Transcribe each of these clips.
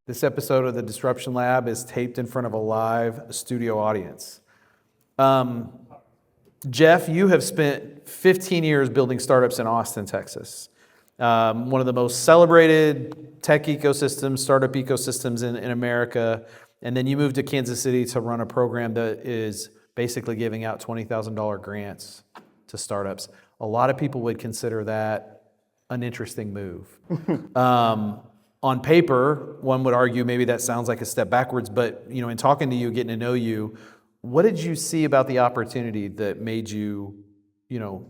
This episode of the Disruption Lab is taped in front of a live studio audience. Jeff, you have spent 15 years building startups in Austin, Texas. One of the most celebrated tech ecosystems, startup ecosystems in America. And then you moved to Kansas City to run a program that is basically giving out $20,000 grants to startups. A lot of people would consider that an interesting move. On paper, one would argue maybe that sounds like a step backwards, but in talking to you, getting to know you, what did you see about the opportunity that made you,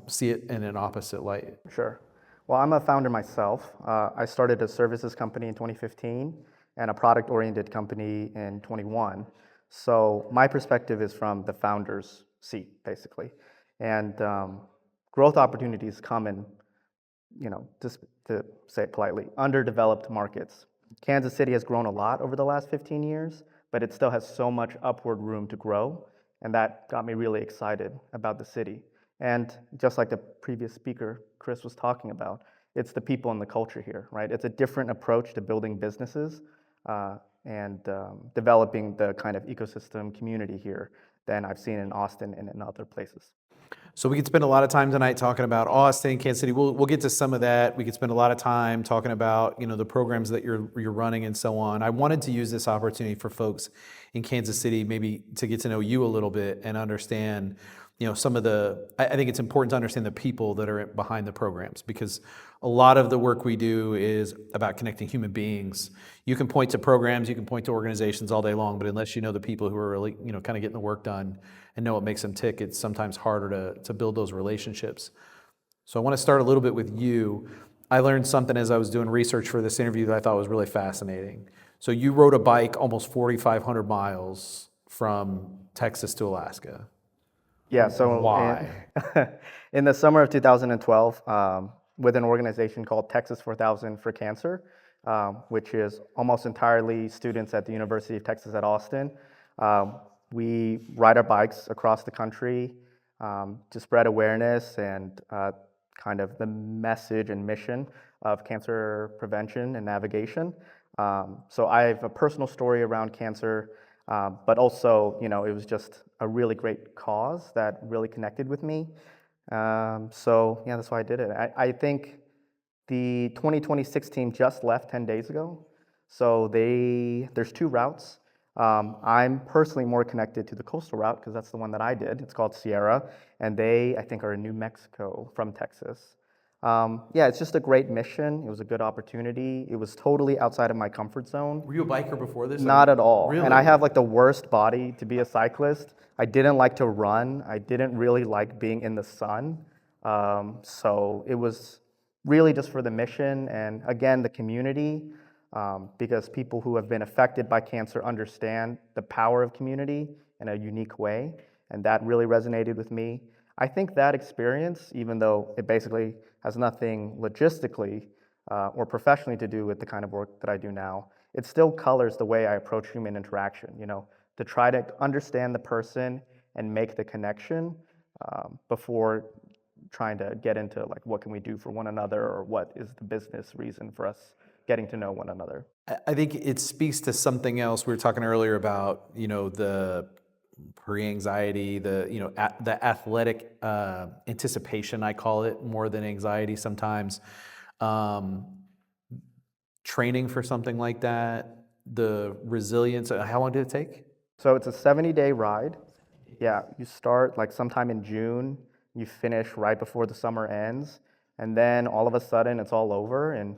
see it in an opposite light? Sure. Well, I'm a founder myself. I started a services company in 2015 and a product-oriented company in 21. So my perspective is from the founder's seat, basically. And growth opportunities come in, just to say it politely, underdeveloped markets. Kansas City has grown a lot over the last 15 years, but it still has so much upward room to grow. And that got me really excited about the city. And just like the previous speaker, Chris, was talking about, it's the people and the culture here, right? It's a different approach to building businesses and developing the kind of ecosystem community here than I've seen in Austin and in other places. So we could spend a lot of time tonight talking about Austin, Kansas City. We'll get to some of that. We could spend a lot of time talking about the programs that you're running and so on. I wanted to use this opportunity for folks in Kansas City maybe to get to know you a little bit and understand some of the. I think it's important to understand the people that are behind the programs, because a lot of the work we do is about connecting human beings. You can point to programs, you can point to organizations all day long, but unless you know the people who are really kind of getting the work done and know what makes them tick, it's sometimes harder to build those relationships. So I want to start a little bit with you. I learned something as I was doing research for this interview that I thought was really fascinating. So you rode a bike almost 4,500 miles from Texas to Alaska. Yeah, so why? In the summer of 2012, with an organization called Texas 4000 for Cancer, which is almost entirely students at the University of Texas at Austin, we ride our bikes across the country to spread awareness and kind of the message and mission of cancer prevention and navigation. So I have a personal story around cancer, but also, it was just a really great cause that really connected with me. So yeah, that's why I did it. I think the 2026 team just left 10 days ago. So there's two routes. I'm personally more connected to the coastal route because that's the one that I did. It's called Sierra, and they, I think, are in New Mexico from Texas. Yeah, it's just a great mission. It was a good opportunity. It was totally outside of my comfort zone. Were you a biker before this? Not at all. Really? And I have like the worst body to be a cyclist. I didn't like to run. I didn't really like being in the sun. So it was really just for the mission and, again, the community, because people who have been affected by cancer understand the power of community in a unique way, and that really resonated with me. I think that experience, even though it basically has nothing logistically or professionally to do with the kind of work that I do now, it still colors the way I approach human interaction, to try to understand the person and make the connection before trying to get into like what can we do for one another or what is the business reason for us getting to know one another. I think it speaks to something else. We were talking earlier about, the pre-anxiety, the athletic anticipation, I call it, more than anxiety sometimes. Training for something like that, the resilience. How long did it take? So it's a 70-day ride. Yeah, you start like sometime in June, you finish right before the summer ends, and then all of a sudden it's all over and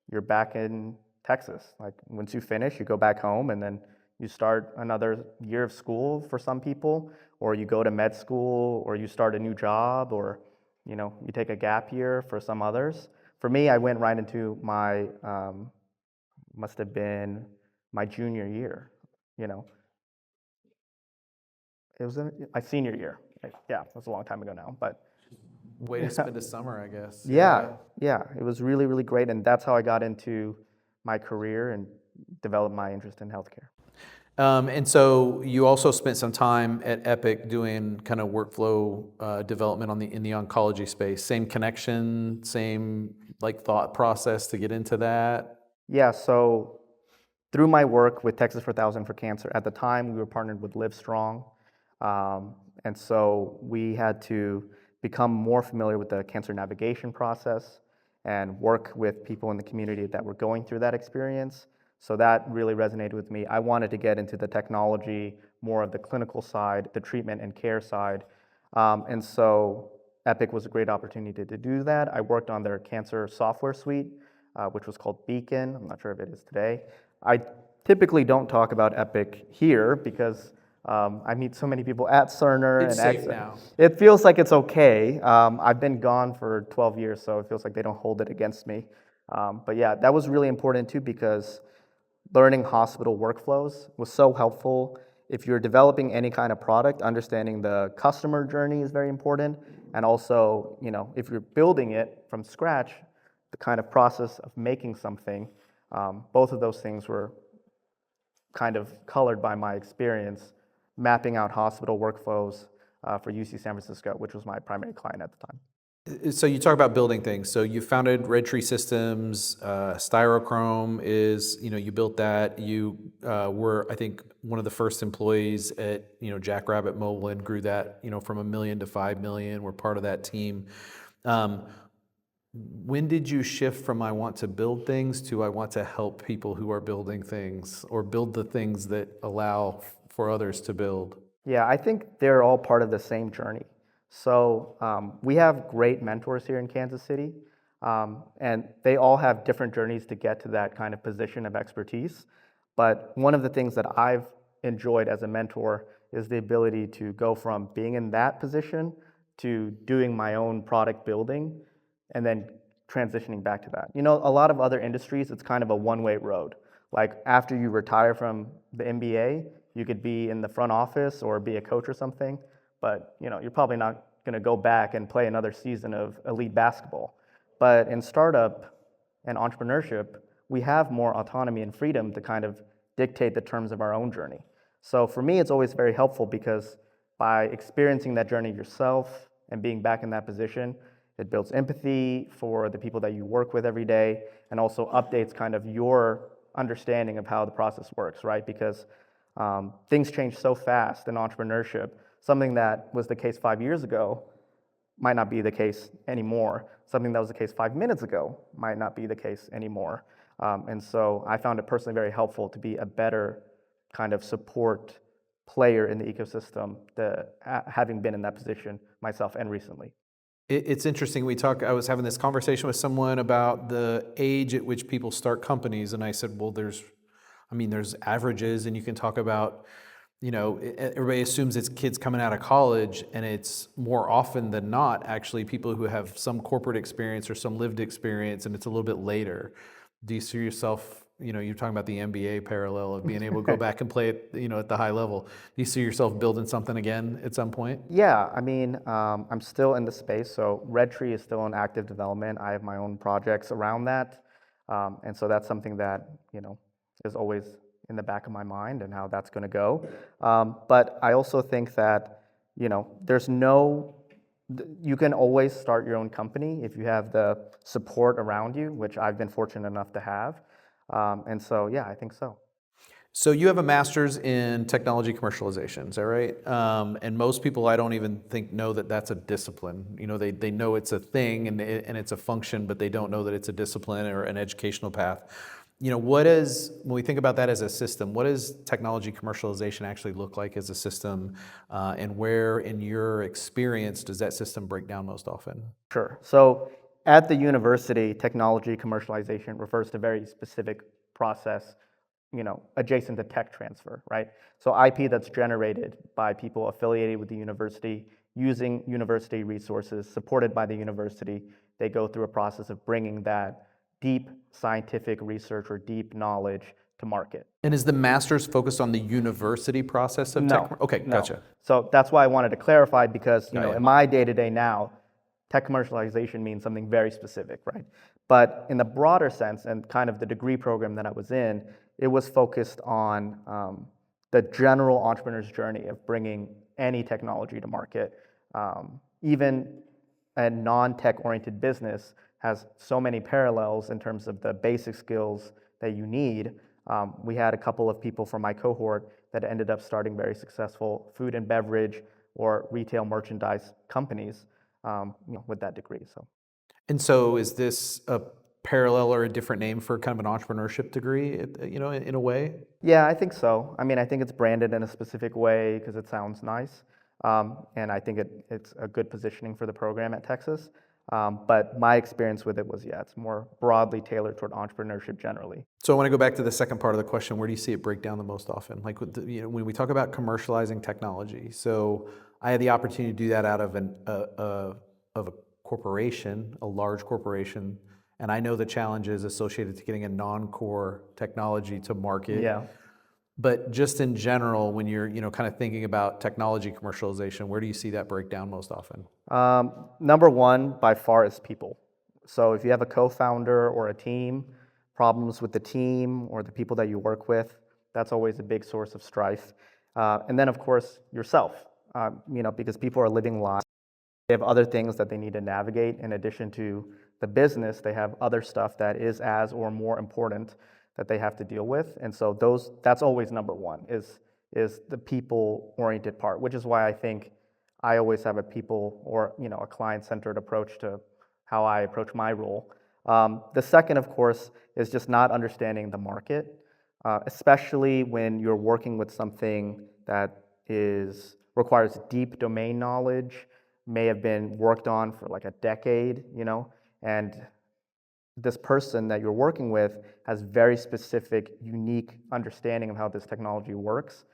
you're back in Texas. Like once you finish, you go back home and then you start another year of school for some people, or you go to med school, or you start a new job, or you take a gap year for some others. For me, I went right into my must have been my junior year. It was my senior year. Yeah, it was a long time ago now, but way to spend a summer, I guess. Yeah, it was really, really great, and that's how I got into my career and developed my interest in healthcare. And so you also spent some time at Epic doing kind of workflow development in the oncology space. Same connection, same thought process to get into that. Yeah, so through my work with Texas 4000 for Cancer, at the time we were partnered with Livestrong, and so we had to become more familiar with the cancer navigation process and work with people in the community that were going through that experience. So that really resonated with me. I wanted to get into the technology, more of the clinical side, the treatment and care side. And so Epic was a great opportunity to do that. I worked on their cancer software suite, which was called Beacon. I'm not sure if it is today. I typically don't talk about Epic here because I meet so many people at Cerner. It's safe now. It feels like it's okay. I've been gone for 12 years, so it feels like they don't hold it against me. But yeah, that was really important too because learning hospital workflows was so helpful. If you're developing any kind of product, understanding the customer journey is very important. And also, if you're building it from scratch, the kind of process of making something, both of those things were kind of colored by my experience mapping out hospital workflows for UC San Francisco, which was my primary client at the time. So you talk about building things. So you founded Red Tree Systems. Styrochrome is, you built that. You were, I think, one of the first employees at, Jackrabbit Mobile and grew that, from $1 million to $5 million. We're part of that team. When did you shift from I want to build things to I want to help people who are building things or build the things that allow for others to build? Yeah, I think they're all part of the same journey. So we have great mentors here in Kansas City, and they all have different journeys to get to that kind of position of expertise. But one of the things that I've enjoyed as a mentor is the ability to go from being in that position to doing my own product building and then transitioning back to that. A lot of other industries, it's kind of a one-way road. Like after you retire from the MBA, you could be in the front office or be a coach or something, but you're probably not going to go back and play another season of elite basketball. But in startup and entrepreneurship, we have more autonomy and freedom to kind of dictate the terms of our own journey. So for me, it's always very helpful because by experiencing that journey yourself and being back in that position, it builds empathy for the people that you work with every day and also updates kind of your understanding of how the process works, right? Because things change so fast in entrepreneurship. Something that was the case 5 years ago might not be the case anymore. Something that was the case 5 minutes ago might not be the case anymore. And so I found it personally very helpful to be a better kind of support player in the ecosystem, having been in that position myself and recently. It's interesting. I was having this conversation with someone about the age at which people start companies, and I said, well, there's averages, and you can talk about, everybody assumes it's kids coming out of college, and it's more often than not actually people who have some corporate experience or some lived experience, and it's a little bit later. Do you see yourself, you're talking about the NBA parallel of being able to go back and play at, at the high level. Do you see yourself building something again at some point? Yeah, I'm still in the space, so Red Tree is still in active development. I have my own projects around that, and so that's something that, is always in the back of my mind and how that's going to go. But I also think that, you can always start your own company if you have the support around you, which I've been fortunate enough to have. And so, yeah, I think so. So you have a master's in technology commercialization, is that right? And most people, I don't even think know that that's a discipline. They know it's a thing and it's a function, but they don't know that it's a discipline or an educational path. When we think about that as a system, what does technology commercialization actually look like as a system? And where in your experience does that system break down most often? Sure. So at the university, technology commercialization refers to very specific process, adjacent to tech transfer, right? So IP that's generated by people affiliated with the university, using university resources, supported by the university, they go through a process of bringing that deep scientific research or deep knowledge to market. And is the master's focused on the university process of No. tech? Okay, gotcha. So that's why I wanted to clarify because, Yeah. in my day-to-day now, tech commercialization means something very specific, right? But in the broader sense and kind of the degree program that I was in, it was focused on the general entrepreneur's journey of bringing any technology to market. Even a non-tech oriented business has so many parallels in terms of the basic skills that you need We had a couple of people from my cohort that ended up starting very successful food and beverage or retail merchandise companies, with that degree. So. And so is this a parallel or a different name for kind of an entrepreneurship degree, in a way? Yeah, I think so. I mean, I think it's branded in a specific way because it sounds nice. And I think it's a good positioning for the program at Texas. But my experience with it was, yeah, it's more broadly tailored toward entrepreneurship generally. So I want to go back to the second part of the question. Where do you see it break down the most often? Like when we talk about commercializing technology. So I had the opportunity to do that out of a corporation, a large corporation, and I know the challenges associated to getting a non-core technology to market. Yeah. But just in general, when you're kind of thinking about technology commercialization, where do you see that breakdown most often? Number one, by far, is people. So if you have a co-founder or a team, problems with the team or the people that you work with, that's always a big source of strife. And then, of course, yourself, because people are living lives. They have other things that they need to navigate in addition to the business. They have other stuff that is as or more important that they have to deal with. And so that's always number one is the people-oriented part, which is why I think I always have a people or a client-centered approach to how I approach my role. The second, of course, is just not understanding the market, especially when you're working with something that requires deep domain knowledge, may have been worked on for like a decade, and this person that you're working with has very specific, unique understanding of how this technology works.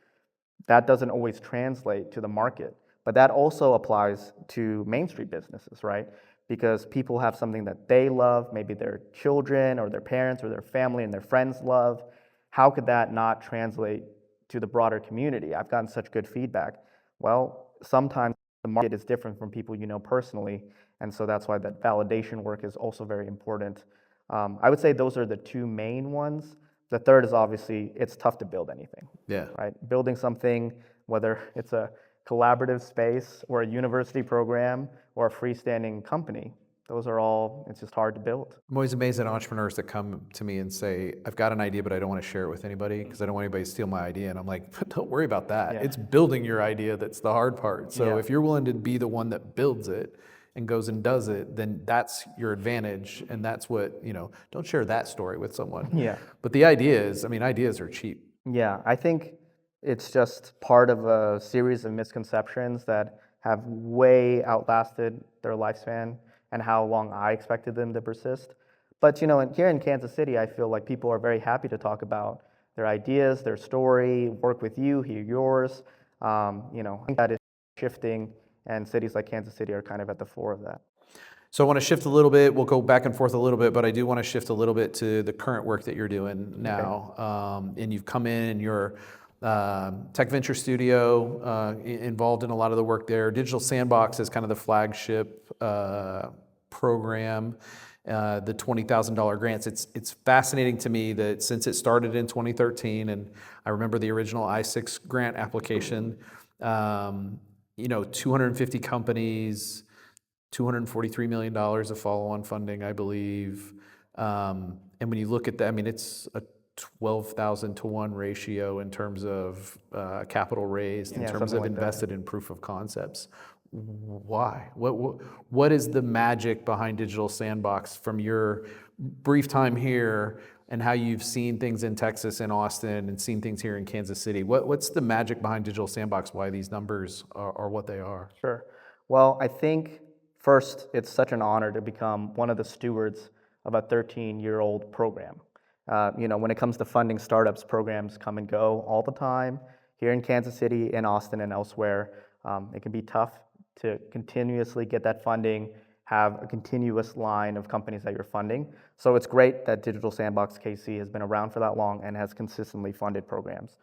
That doesn't always translate to the market, but that also applies to Main Street businesses, right? Because people have something that they love, maybe their children or their parents or their family and their friends love. How could that not translate to the broader community? I've gotten such good feedback. Well, sometimes the market is different from people you know personally, and so that's why that validation work is also very important. I would say those are the two main ones. The third is obviously it's tough to build anything. Yeah. Right? Building something, whether it's a collaborative space or a university program or a freestanding company, it's just hard to build. I'm always amazed at entrepreneurs that come to me and say, I've got an idea, but I don't want to share it with anybody because I don't want anybody to steal my idea. And I'm like, don't worry about that. Yeah. It's building your idea that's the hard part. So Yeah. if you're willing to be the one that builds it and goes and does it, then that's your advantage. And that's what, don't share that story with someone. Yeah. But the ideas are cheap. Yeah, I think it's just part of a series of misconceptions that have way outlasted their lifespan and how long I expected them to persist. But here in Kansas City, I feel like people are very happy to talk about their ideas, their story, work with you, hear yours. I think that is shifting, and cities like Kansas City are kind of at the fore of that. So I want to shift a little bit. We'll go back and forth a little bit, but I do want to shift a little bit to the current work that you're doing now. Okay. And you've come in and you're Tech Venture Studio, involved in a lot of the work there. Digital Sandbox is kind of the flagship program, the $20,000 grants. It's fascinating to me that since it started in 2013, and I remember the original I-6 grant application, 250 companies, $243 million of follow-on funding, I believe. And when you look at that, it's a 12,000 to 1 ratio in terms of capital raised, in terms of invested in proof of concepts. Why? What is the magic behind Digital Sandbox from your brief time here and how you've seen things in Texas and Austin and seen things here in Kansas City? What's the magic behind Digital Sandbox, why these numbers are what they are? Sure. Well, I think first, it's such an honor to become one of the stewards of a 13-year-old program. When it comes to funding startups, programs come and go all the time. Here in Kansas City, in Austin, and elsewhere, it can be tough to continuously get that funding, have a continuous line of companies that you're funding. So it's great that Digital Sandbox KC has been around for that long and has consistently funded programs.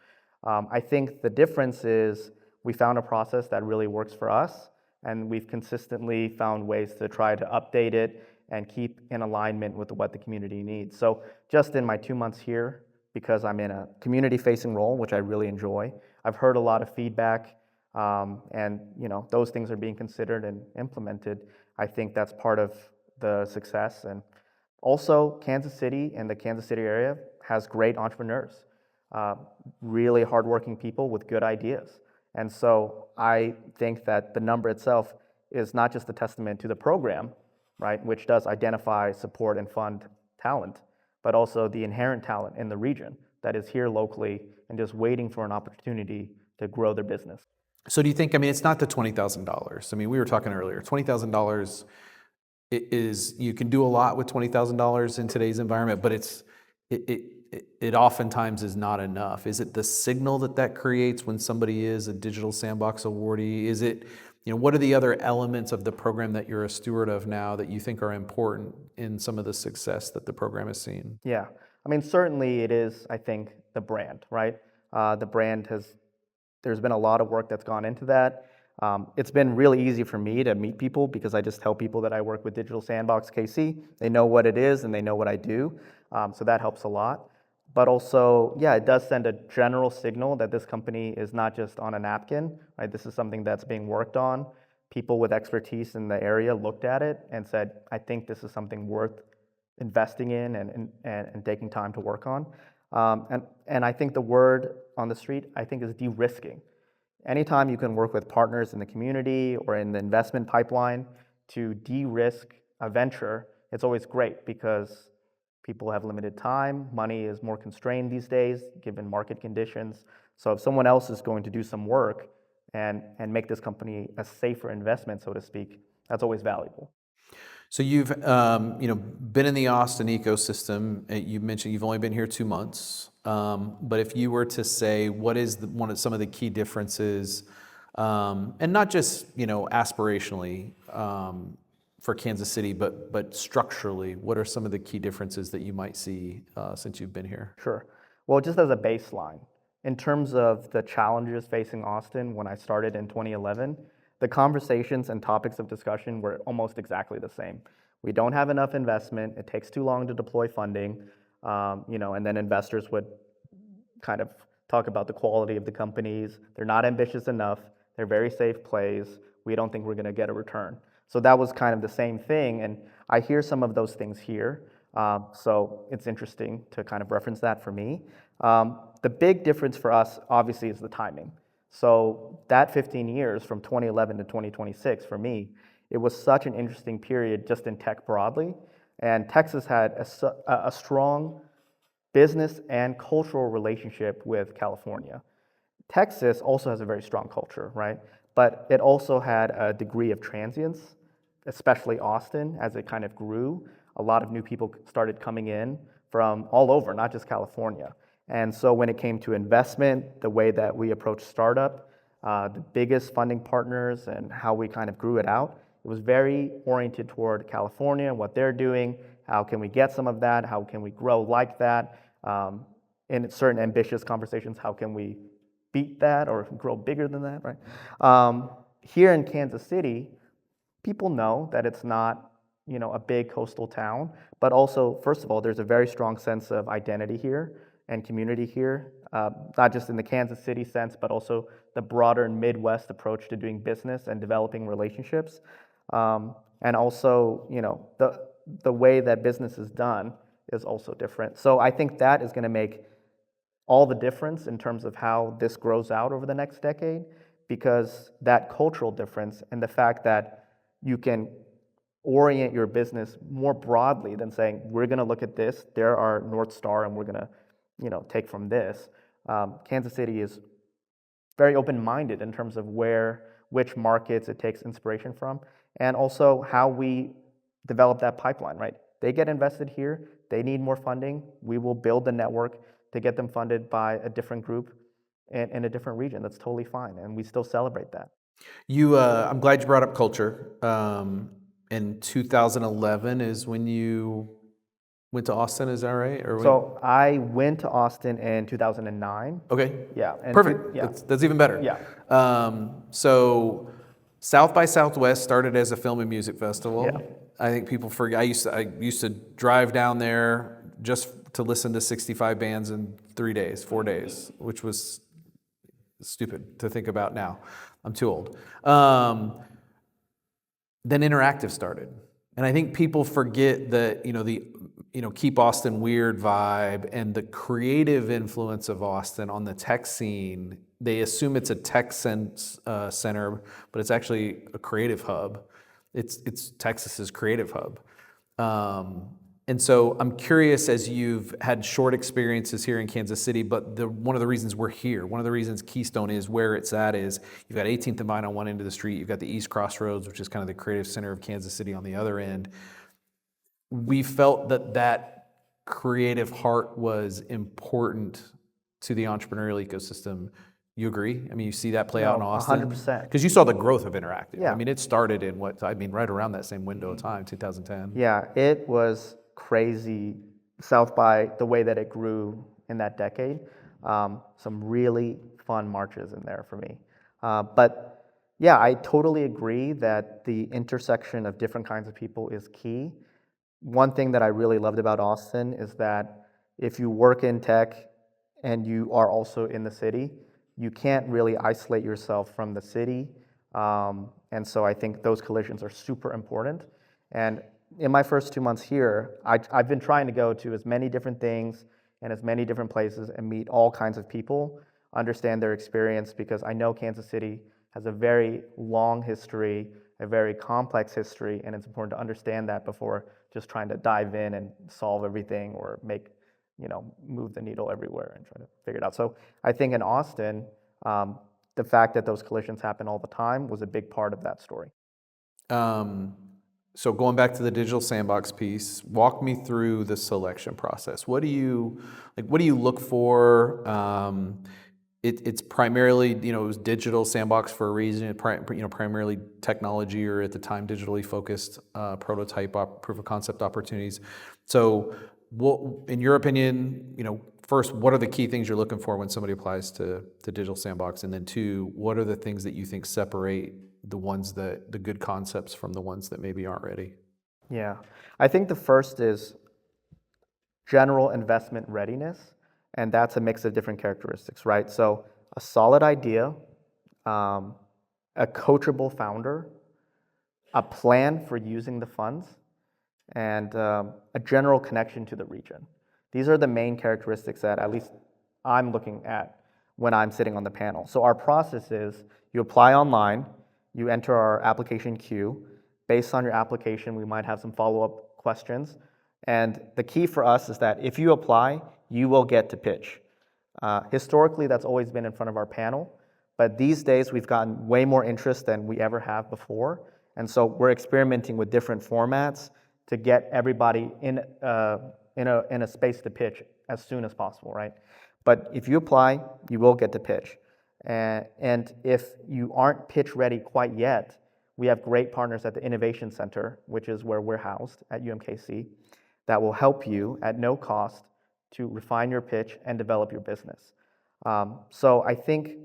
I think the difference is we found a process that really works for us, and we've consistently found ways to try to update it and keep in alignment with what the community needs. So just in my 2 months here, because I'm in a community-facing role, which I really enjoy, I've heard a lot of feedback, and those things are being considered and implemented. I think that's part of the success, and Also, Kansas City and the Kansas City area has great entrepreneurs, uh, really hardworking people with good ideas. And so I think that the number itself is not just a testament to the program, right, which does identify, support, and fund talent, but also the inherent talent in the region that is here locally and just waiting for an opportunity to grow their business. So do you think, I mean, it's not the $20,000. I mean, we were talking earlier, $20,000 is, you can do a lot with $20,000 in today's environment, but it oftentimes is not enough. Is it the signal that creates when somebody is a Digital Sandbox awardee? Is it, what are the other elements of the program that you're a steward of now that you think are important in some of the success that the program has seen? Yeah, I mean, certainly it is, I think, the brand, right? The brand there's been a lot of work that's gone into that. It's been really easy for me to meet people because I just tell people that I work with Digital Sandbox KC. They know what it is and they know what I do. So that helps a lot. But also, yeah, it does send a general signal that this company is not just on a napkin, right? This is something that's being worked on. People with expertise in the area looked at it and said, I think this is something worth investing in and taking time to work on. And I think the word on the street, I think, is de-risking. Anytime you can work with partners in the community or in the investment pipeline to de-risk a venture, it's always great because people have limited time, money is more constrained these days given market conditions. So if someone else is going to do some work and make this company a safer investment, so to speak, that's always valuable. So you've been in the Austin ecosystem. You mentioned you've only been here 2 months, but if you were to say what is some of the key differences, and not just aspirationally for Kansas City, but structurally, what are some of the key differences that you might see since you've been here? Sure. Well, just as a baseline, in terms of the challenges facing Austin when I started in 2011, the conversations and topics of discussion were almost exactly the same. We don't have enough investment. It takes too long to deploy funding, and then investors would kind of talk about the quality of the companies. They're not ambitious enough. They're very safe plays. We don't think we're going to get a return. So that was kind of the same thing, and I hear some of those things here. So it's interesting to kind of reference that for me. The big difference for us, obviously, is the timing. So that 15 years from 2011 to 2026, for me, it was such an interesting period just in tech broadly. And Texas had a strong business and cultural relationship with California. Texas also has a very strong culture, right? But it also had a degree of transience, especially Austin, as it kind of grew. A lot of new people started coming in from all over, not just California. And so when it came to investment, the way that we approached startup, the biggest funding partners and how we kind of grew it out, it was very oriented toward California and what they're doing. How can we get some of that? How can we grow like that? In certain ambitious conversations, how can we beat that or grow bigger than that, right? Here in Kansas City, people know that it's not a big coastal town, but also, first of all, there's a very strong sense of identity here and community here, not just in the Kansas City sense, but also the broader Midwest approach to doing business and developing relationships. And also, the way that business is done is also different. So I think that is going to make all the difference in terms of how this grows out over the next decade, because that cultural difference and the fact that you can orient your business more broadly than saying, we're going to look at this, they're our North Star, and we're going to take from this. Kansas City is very open-minded in terms of which markets it takes inspiration from, and also how we develop that pipeline, right? They get invested here, they need more funding, we will build the network to get them funded by a different group in a different region. That's totally fine, and we still celebrate that. I'm glad you brought up culture. In 2011 is when you went to Austin, is that right? So I went to Austin in 2009. Okay. Yeah. Perfect. Yeah. That's even better. Yeah. So South by Southwest started as a film and music festival. Yeah. I think people forget. I used to drive down there just to listen to 65 bands in 4 days, which was stupid to think about now. I'm too old. Then interactive started. And I think people forget that, keep Austin weird vibe and the creative influence of Austin on the tech scene. They assume it's a center, but it's actually a creative hub. It's Texas's creative hub. And so I'm curious, as you've had short experiences here in Kansas City, but one of the reasons we're here, one of the reasons Keystone is where it's at is you've got 18th and Vine on one end of the street, you've got the East Crossroads, which is kind of the creative center of Kansas City on the other end. We felt that creative heart was important to the entrepreneurial ecosystem. You agree? I mean, you see that play out in Austin? 100%. Because you saw the growth of Interactive. Yeah. I mean, it started in right around that same window of time, 2010. Yeah, it was crazy, South by the way that it grew in that decade. Some really fun marches in there for me. But yeah, I totally agree that the intersection of different kinds of people is key. One thing that I really loved about Austin is that if you work in tech and you are also in the city, you can't really isolate yourself from the city. And so I think those collisions are super important. And in my first 2 months here, I've been trying to go to as many different things and as many different places and meet all kinds of people, understand their experience, because I know Kansas City has a very long history, a very complex history, and it's important to understand that before just trying to dive in and solve everything or move the needle everywhere and try to figure it out. So I think in Austin, the fact that those collisions happen all the time was a big part of that story. So going back to the Digital Sandbox piece, walk me through the selection process. What do you look for? It's primarily, it was Digital Sandbox for a reason. Primarily technology, or at the time digitally focused prototype proof of concept opportunities. So, in your opinion, first, what are the key things you're looking for when somebody applies to Digital Sandbox, and then two, what are the things that you think separate the good concepts from the ones that maybe aren't ready? Yeah, I think the first is general investment readiness, and that's a mix of different characteristics, right? So a solid idea, a coachable founder, a plan for using the funds, and a general connection to the region. These are the main characteristics that at least I'm looking at when I'm sitting on the panel. So our process is you apply online, you enter our application queue. Based on your application, we might have some follow-up questions. And the key for us is that if you apply, you will get to pitch. Historically, that's always been in front of our panel, but these days we've gotten way more interest than we ever have before. And so we're experimenting with different formats to get everybody in a space to pitch as soon as possible, right? But if you apply, you will get to pitch. And if you aren't pitch ready quite yet, we have great partners at the Innovation Center, which is where we're housed at UMKC, that will help you at no cost to refine your pitch and develop your business. So I think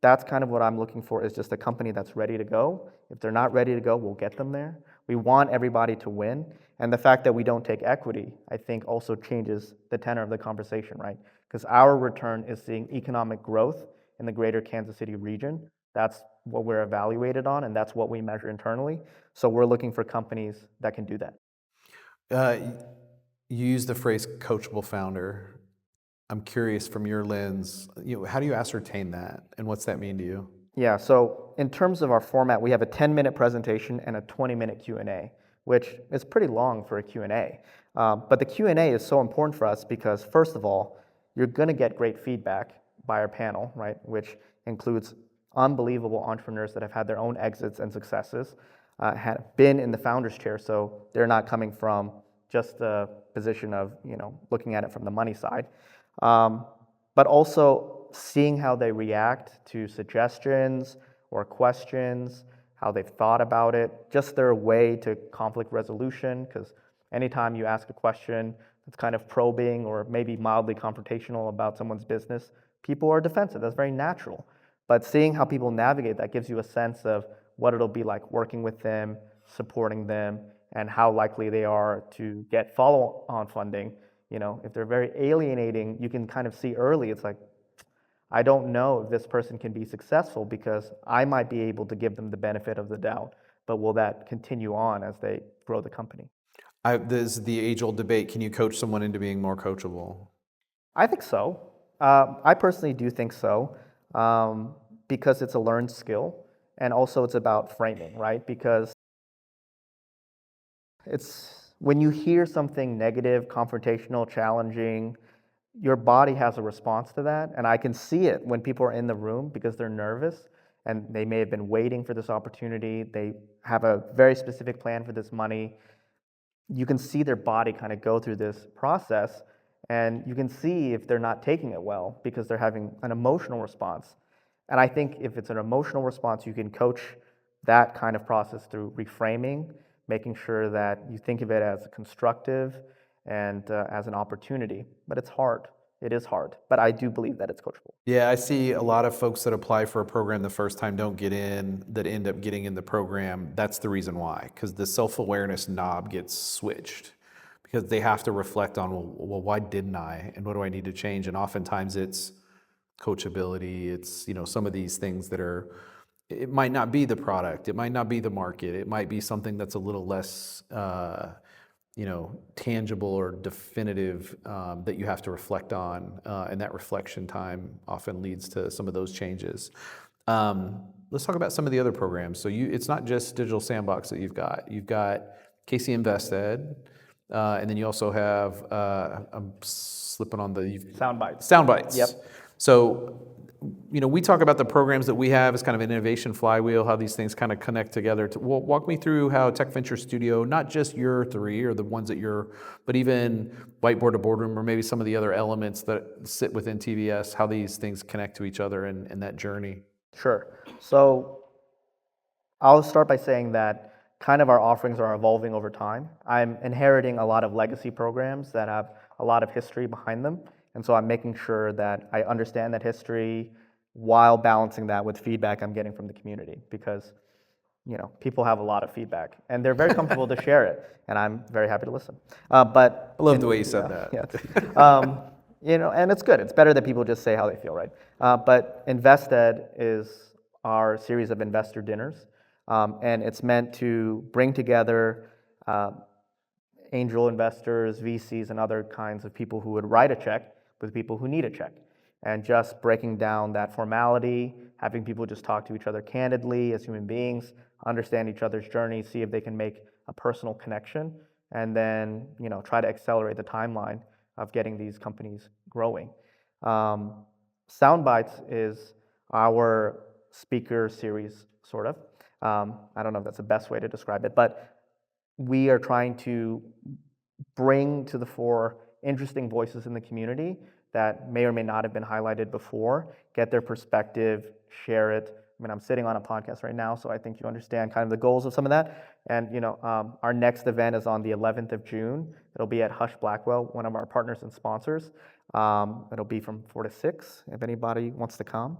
that's kind of what I'm looking for, is just a company that's ready to go. If they're not ready to go, we'll get them there. We want everybody to win. And the fact that we don't take equity, I think, also changes the tenor of the conversation, right? Because our return is seeing economic growth in the greater Kansas City region. That's what we're evaluated on, and that's what we measure internally. So we're looking for companies that can do that. You use the phrase coachable founder. I'm curious, from your lens, how do you ascertain that, and what's that mean to you? Yeah, so in terms of our format, we have a 10-minute presentation and a 20-minute Q&A, which is pretty long for a Q&A. But the Q&A is so important for us because, first of all, you're going to get great feedback by our panel, right, which includes unbelievable entrepreneurs that have had their own exits and successes, have been in the founder's chair, so they're not coming from just the position of looking at it from the money side, but also seeing how they react to suggestions or questions, how they've thought about it, just their way to conflict resolution, because anytime you ask a question that's kind of probing or maybe mildly confrontational about someone's business, people are defensive. That's very natural. But seeing how people navigate that gives you a sense of what it'll be like working with them, supporting them, and how likely they are to get follow-on funding. If they're very alienating, you can kind of see early, it's like, I don't know if this person can be successful because I might be able to give them the benefit of the doubt, but will that continue on as they grow the company? There's the age-old debate. Can you coach someone into being more coachable? I think so. I personally do think so, because it's a learned skill, and also it's about framing, right? Because it's when you hear something negative, confrontational, challenging, your body has a response to that. And I can see it when people are in the room because they're nervous and they may have been waiting for this opportunity. They have a very specific plan for this money. You can see their body kind of go through this process, and you can see if they're not taking it well because they're having an emotional response. And I think if it's an emotional response, you can coach that kind of process through reframing, making sure that you think of it as constructive and as an opportunity. But it's hard. It is hard. But I do believe that it's coachable. Yeah, I see a lot of folks that apply for a program the first time don't get in, that end up getting in the program. That's the reason why, because the self-awareness knob gets switched because they have to reflect on, well, why didn't I? And what do I need to change? And oftentimes it's coachability. It's, some of these things that are, it might not be the product. It might not be the market. It might be something that's a little less, tangible or definitive, that you have to reflect on, and that reflection time often leads to some of those changes. Let's talk about some of the other programs. So it's not just Digital Sandbox that you've got. You've got KC InvestEd, and then you also have, I'm slipping on the Sound bites. sound bites. Yep. So, we talk about the programs that we have as kind of an innovation flywheel, how these things kind of connect together. Walk me through how Tech Venture Studio, not just your three or the ones that but even Whiteboard to Boardroom or maybe some of the other elements that sit within TVS, how these things connect to each other and that journey. Sure. So I'll start by saying that kind of our offerings are evolving over time. I'm inheriting a lot of legacy programs that have a lot of history behind them. And so I'm making sure that I understand that history while balancing that with feedback I'm getting from the community because people have a lot of feedback and they're very comfortable to share it, and I'm very happy to listen. But I love the way you said that. Yeah, and it's good. It's better that people just say how they feel, right? But InvestEd is our series of investor dinners, and it's meant to bring together angel investors, VCs, and other kinds of people who would write a check with people who need a check. And just breaking down that formality, having people just talk to each other candidly as human beings, understand each other's journey, see if they can make a personal connection, and then try to accelerate the timeline of getting these companies growing. Soundbites is our speaker series, sort of. I don't know if that's the best way to describe it, but we are trying to bring to the fore interesting voices in the community that may or may not have been highlighted before, get their perspective, share it. I mean, I'm sitting on a podcast right now, so I think you understand kind of the goals of some of that. And our next event is on the 11th of June. It'll be at Hush Blackwell, one of our partners and sponsors. It'll be from 4 to 6 if anybody wants to come.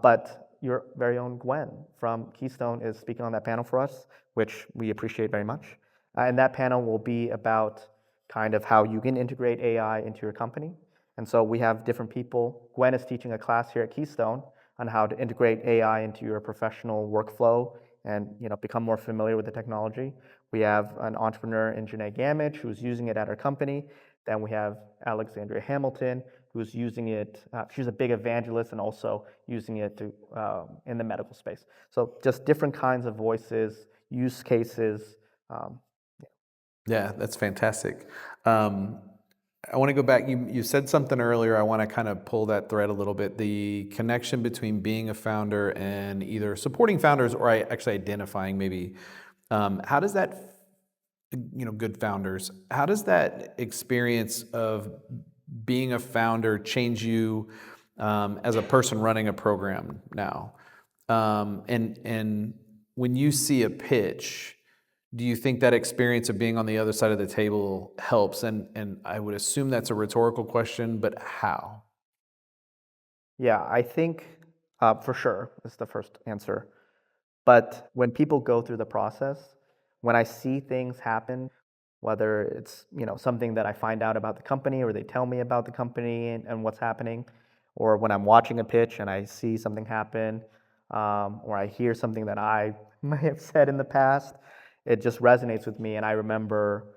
But your very own Gwen from Keystone is speaking on that panel for us, which we appreciate very much. And that panel will be about kind of how you can integrate AI into your company. And so we have different people. Gwen is teaching a class here at Keystone on how to integrate AI into your professional workflow and become more familiar with the technology. We have an entrepreneur in Janae Gamage who's using it at her company. Then we have Alexandria Hamilton who's using it. She's a big evangelist and also using it to in the medical space. So just different kinds of voices, use cases. Yeah, that's fantastic. I want to go back. You said something earlier. I want to kind of pull that thread a little bit. The connection between being a founder and either supporting founders or actually identifying maybe. How does that, good founders, how does that experience of being a founder change you as a person running a program now? And when you see a pitch, do you think that experience of being on the other side of the table helps? And I would assume that's a rhetorical question, but how? Yeah, I think for sure is the first answer. But when people go through the process, when I see things happen, whether it's something that I find out about the company or they tell me about the company and what's happening, or when I'm watching a pitch and I see something happen, or I hear something that I may have said in the past, it just resonates with me. And I remember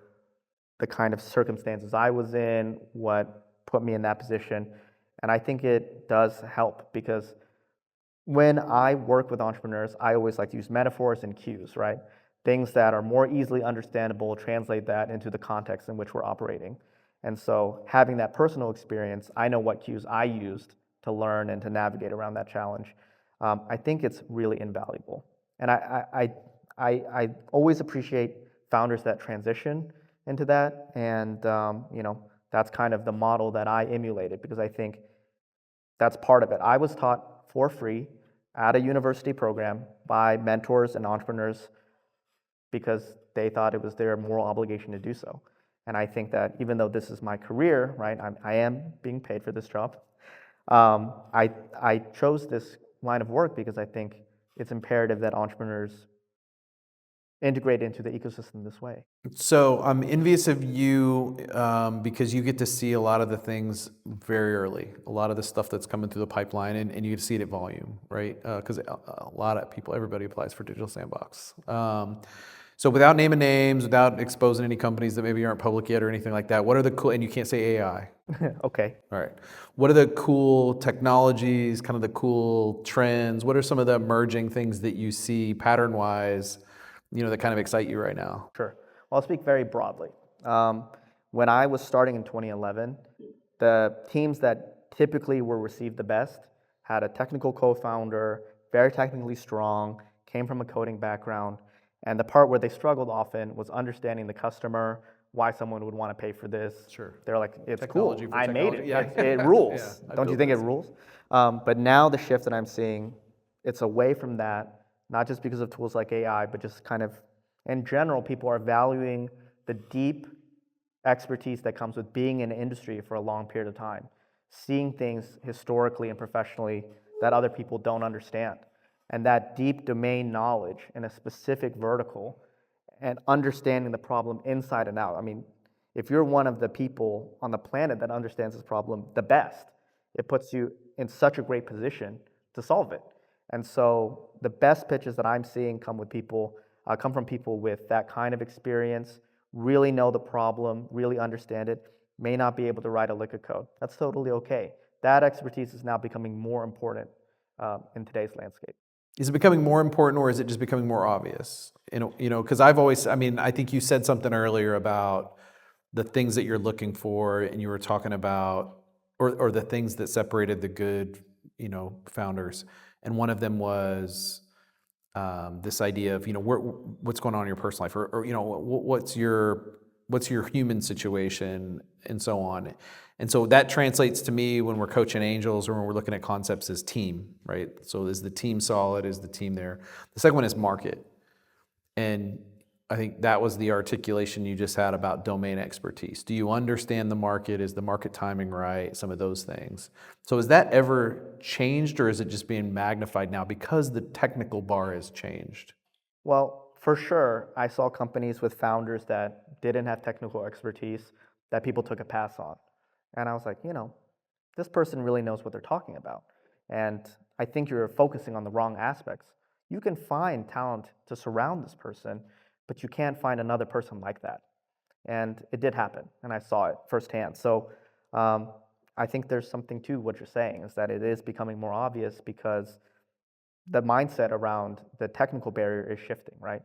the kind of circumstances I was in, what put me in that position. And I think it does help because when I work with entrepreneurs, I always like to use metaphors and cues, right? Things that are more easily understandable, translate that into the context in which we're operating. And so having that personal experience, I know what cues I used to learn and to navigate around that challenge. I think it's really invaluable. And I always appreciate founders that transition into that. And, that's kind of the model that I emulated because I think that's part of it. I was taught for free at a university program by mentors and entrepreneurs because they thought it was their moral obligation to do so. And I think that even though this is my career, right, I am being paid for this job. I chose this line of work because I think it's imperative that entrepreneurs integrate into the ecosystem this way. So I'm envious of you because you get to see a lot of the things very early, a lot of the stuff that's coming through the pipeline, and you get to see it at volume, right? Because a lot of people, everybody applies for Digital Sandbox. So without naming names, without exposing any companies that maybe aren't public yet or anything like that, what are the cool, and you can't say AI. Okay. All right. What are the cool technologies, kind of the cool trends? What are some of the emerging things that you see pattern-wise, that kind of excite you right now? Sure. Well, I'll speak very broadly. When I was starting in 2011, the teams that typically were received the best had a technical co-founder, very technically strong, came from a coding background, and the part where they struggled often was understanding the customer, why someone would want to pay for this. Sure. They're like, it's Technology cool, for I made technology. it, Yeah. it rules. Yeah, Don't you built think it this. rules? But now the shift that I'm seeing, it's away from that, not just because of tools like AI, but just kind of in general, people are valuing the deep expertise that comes with being in an industry for a long period of time, seeing things historically and professionally that other people don't understand. And that deep domain knowledge in a specific vertical and understanding the problem inside and out. I mean, if you're one of the people on the planet that understands this problem the best, it puts you in such a great position to solve it. And so the best pitches that I'm seeing come from people with that kind of experience, really know the problem, really understand it, may not be able to write a lick of code. That's totally okay. That expertise is now becoming more important in today's landscape. Is it becoming more important, or is it just becoming more obvious? Because I think you said something earlier about the things that you're looking for, and you were talking about, or the things that separated the good, founders. And one of them was this idea of, what's going on in your personal life, or what's your human situation, and so on. And so that translates to me when we're coaching angels or when we're looking at concepts as team, right? So is the team solid? Is the team there? The second one is market. And I think that was the articulation you just had about domain expertise. Do you understand the market? Is the market timing right? Some of those things. So has that ever changed, or is it just being magnified now because the technical bar has changed? Well, for sure, I saw companies with founders that didn't have technical expertise that people took a pass on. And I was like, this person really knows what they're talking about. And I think you're focusing on the wrong aspects. You can find talent to surround this person, but you can't find another person like that. And it did happen, and I saw it firsthand. So I think there's something to what you're saying, is that it is becoming more obvious because the mindset around the technical barrier is shifting, right?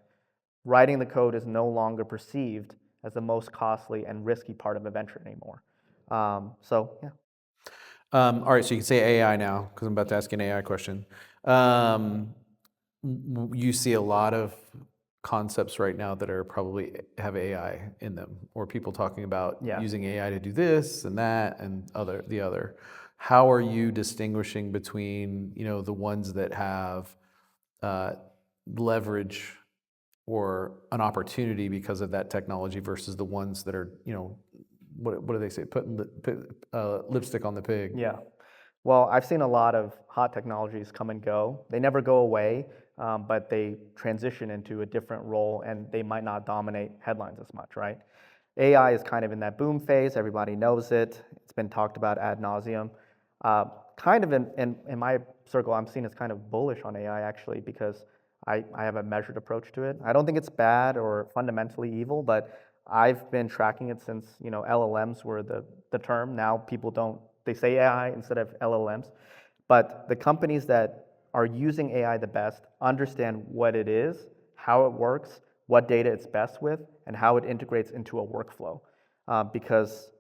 Writing the code is no longer perceived as the most costly and risky part of a venture anymore. Yeah. All right, so you can say AI now, because I'm about to ask you an AI question. You see a lot of concepts right now that are probably have AI in them, or people talking about using AI to do this and that and the other. How are you distinguishing between the ones that have leverage or an opportunity because of that technology versus the ones that are what do they say, putting lipstick on the pig? Yeah. Well, I've seen a lot of hot technologies come and go. They never go away, but they transition into a different role, and they might not dominate headlines as much, right? AI is kind of in that boom phase. Everybody knows it. It's been talked about ad nauseum. Kind of in my circle, I'm seen as kind of bullish on AI, actually, because I have a measured approach to it. I don't think it's bad or fundamentally evil, but I've been tracking it since, LLMs were the term. Now people don't, they say AI instead of LLMs. But the companies that are using AI the best understand what it is, how it works, what data it's best with, and how it integrates into a workflow. Because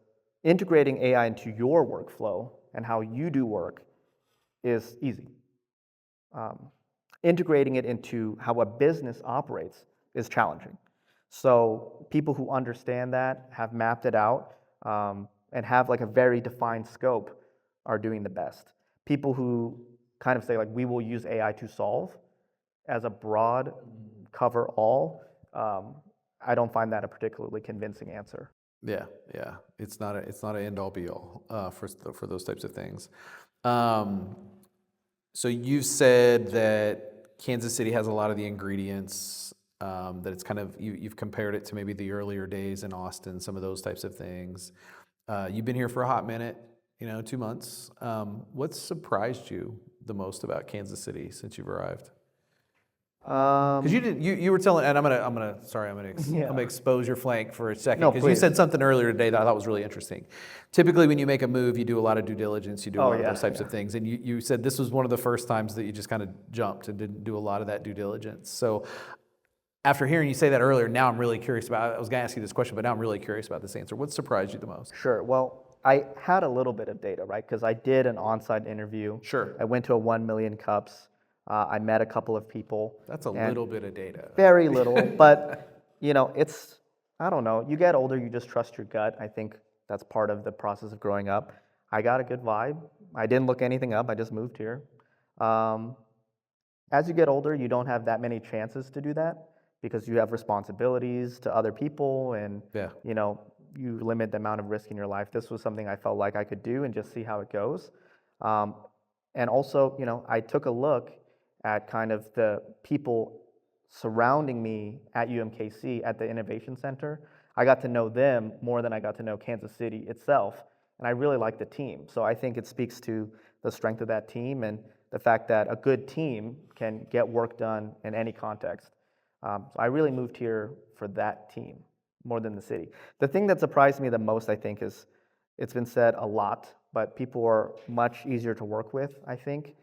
integrating AI into your workflow and how you do work is easy. Integrating it into how a business operates is challenging. So people who understand that, have mapped it out, and have like a very defined scope are doing the best. People who kind of say like, we will use AI to solve as a broad cover all, I don't find that a particularly convincing answer. Yeah, yeah. It's not an end all be all for those types of things. Um, so you've said that Kansas City has a lot of the ingredients. That it's kind of you've compared it to maybe the earlier days in Austin, some of those types of things. You've been here for a hot minute, 2 months. What's surprised you the most about Kansas City since you've arrived? Because you were telling, and I'm gonna expose your flank for a second, No, because you please. said something earlier today that I thought was really interesting. Typically, when you make a move, you do a lot of due diligence, you do a lot of those types of things, and you said this was one of the first times that you just kind of jumped and didn't do a lot of that due diligence. So after hearing you say that earlier, now I'm really curious about. I was gonna ask you this question, but now I'm really curious about this answer. What surprised you the most? Sure. Well, I had a little bit of data, right? Because I did an on-site interview. Sure. I went to a 1 million cups. I met a couple of people. That's a little bit of data. Very little, but it's, I don't know. You get older, you just trust your gut. I think that's part of the process of growing up. I got a good vibe. I didn't look anything up. I just moved here. As you get older, you don't have that many chances to do that because you have responsibilities to other people, and Yeah. you limit the amount of risk in your life. This was something I felt like I could do and just see how it goes. And also, I took a look at kind of the people surrounding me at UMKC at the Innovation Center. I got to know them more than I got to know Kansas City itself, and I really like the team. So I think it speaks to the strength of that team and the fact that a good team can get work done in any context. So I really moved here for that team more than the city. The thing that surprised me the most, I think, is it's been said a lot, but people are much easier to work with, I think.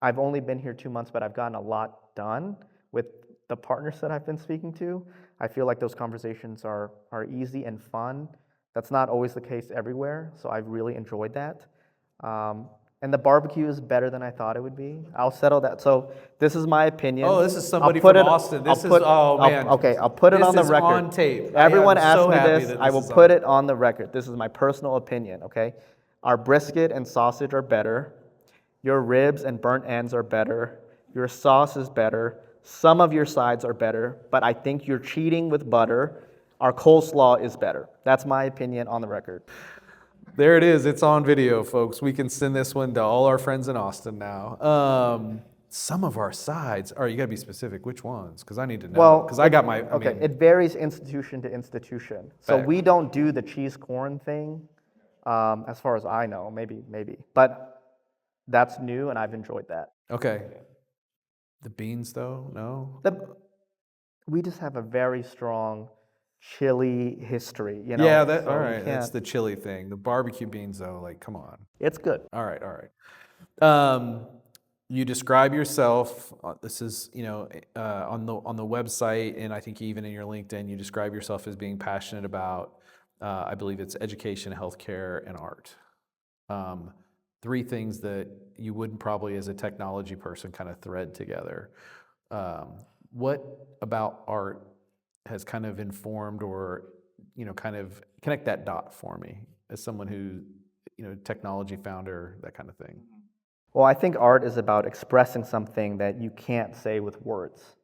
I've only been here 2 months, but I've gotten a lot done with the partners that I've been speaking to. I feel like those conversations are easy and fun. That's not always the case everywhere, so I've really enjoyed that. And the barbecue is better than I thought it would be. I'll settle that. So this is my opinion. Oh, this is somebody from Austin. Okay, I'll put it on the This is record. on tape. Everyone I am asked so me happy this. that I this will is put on it on the record. This is my personal opinion, okay? Our brisket and sausage are better. Your ribs and burnt ends are better. Your sauce is better. Some of your sides are better, but I think you're cheating with butter. Our coleslaw is better. That's my opinion on the record. There it is. It's on video, folks. We can send this one to all our friends in Austin now. Some of our sides. All right, you got to be specific. Which ones? Because I need to know. Well, Because I got my. Okay, it varies institution to institution. So Fact. we don't do the cheese corn thing, as far as I know. Maybe, but that's new, and I've enjoyed that. Okay. The beans, though, no. We just have a very strong chili history, Yeah, so all you right. That's can't- the chili thing. The barbecue beans, though, like, come on. It's good. All right, all right. You describe yourself. This is, on the website, and I think even in your LinkedIn, you describe yourself as being passionate about. I believe it's education, healthcare, and art. Three things that you wouldn't probably, as a technology person, kind of thread together. What about art has kind of informed, or kind of connect that dot for me as someone who, technology founder, that kind of thing. Well, I think art is about expressing something that you can't say with words,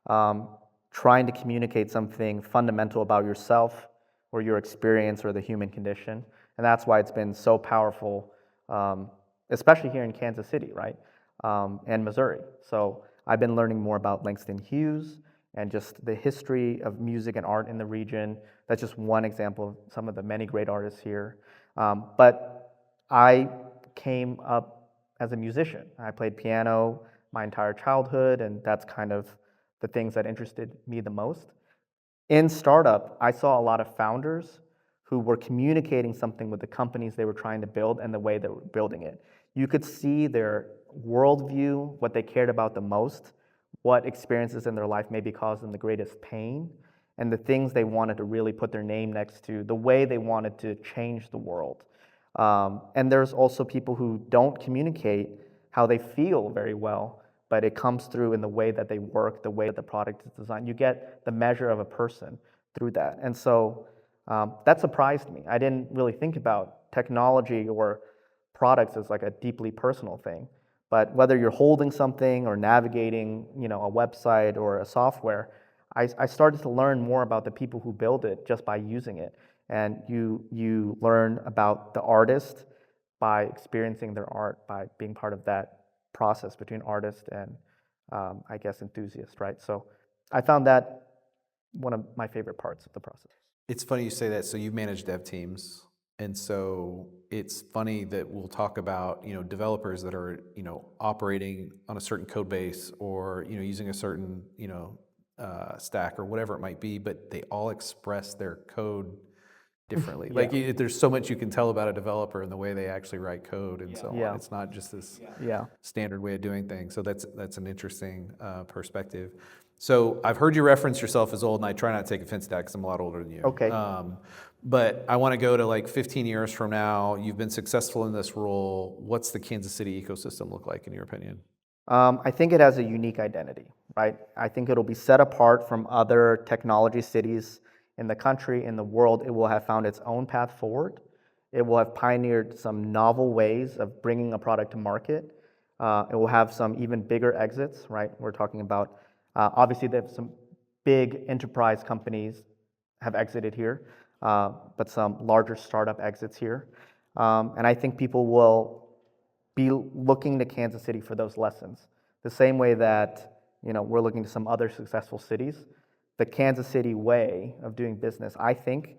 trying to communicate something fundamental about yourself or your experience or the human condition. And that's why it's been so powerful, especially here in Kansas City, right? And Missouri. So I've been learning more about Langston Hughes and just the history of music and art in the region. That's just one example of some of the many great artists here. But I came up as a musician. I played piano my entire childhood, and that's kind of the things that interested me the most. In startup, I saw a lot of founders who were communicating something with the companies they were trying to build and the way they were building it. You could see their worldview, what they cared about the most, what experiences in their life maybe caused them the greatest pain, and the things they wanted to really put their name next to, the way they wanted to change the world. And there's also people who don't communicate how they feel very well, but it comes through in the way that they work, the way that the product is designed. You get the measure of a person through that. And so that surprised me. I didn't really think about technology or products as like a deeply personal thing. But whether you're holding something or navigating, a website or a software, I started to learn more about the people who build it just by using it. And you learn about the artist by experiencing their art, by being part of that process between artist and, I guess, enthusiast, right? So I found that one of my favorite parts of the process. It's funny you say that. So you manage dev teams. And so it's funny that we'll talk about, developers that are, operating on a certain code base or, using a certain, stack or whatever it might be, but they all express their code differently. Like there's so much you can tell about a developer and the way they actually write code and so on. It's not just this standard way of doing things. So that's an interesting perspective. So I've heard you reference yourself as old, and I try not to take offense to that because I'm a lot older than you. Okay. But I want to go to like 15 years from now. You've been successful in this role. What's the Kansas City ecosystem look like in your opinion? I think it has a unique identity, right? I think it'll be set apart from other technology cities in the country, in the world. It will have found its own path forward. It will have pioneered some novel ways of bringing a product to market. It will have some even bigger exits, right? We're talking about, obviously, there's some big enterprise companies have exited here, but some larger startup exits here. And I think people will be looking to Kansas City for those lessons. The same way that we're looking to some other successful cities. The Kansas City way of doing business, I think,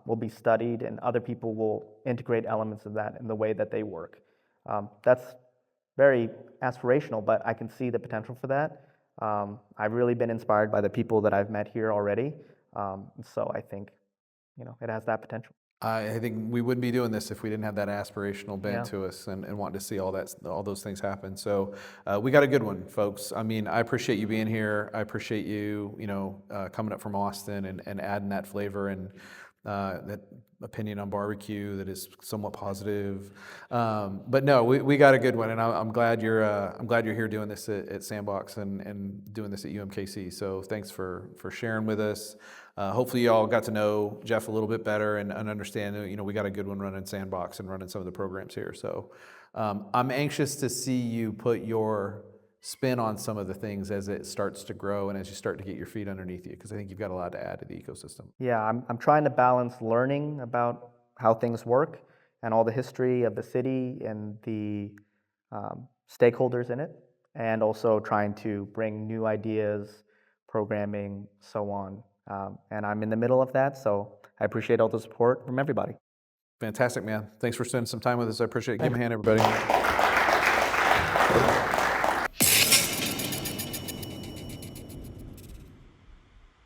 will be studied, and other people will integrate elements of that in the way that they work. That's very aspirational, but I can see the potential for that. I've really been inspired by the people that I've met here already. So I think, it has that potential. I think we wouldn't be doing this if we didn't have that aspirational bent to us and wanting to see all those things happen. So we got a good one, folks. I mean, I appreciate you being here. I appreciate you, coming up from Austin and adding that flavor and that opinion on barbecue that is somewhat positive. But no, we got a good one, and I'm glad you're here doing this at Sandbox and doing this at UMKC. So thanks for sharing with us. Hopefully you all got to know Jeff a little bit better and understand, we got a good one running Sandbox and running some of the programs here. So I'm anxious to see you put your spin on some of the things as it starts to grow and as you start to get your feet underneath you, because I think you've got a lot to add to the ecosystem. Yeah, I'm trying to balance learning about how things work and all the history of the city and the stakeholders in it, and also trying to bring new ideas, programming, so on. And I'm in the middle of that, so I appreciate all the support from everybody. Fantastic, man. Thanks for spending some time with us. I appreciate it. Give him a hand, everybody.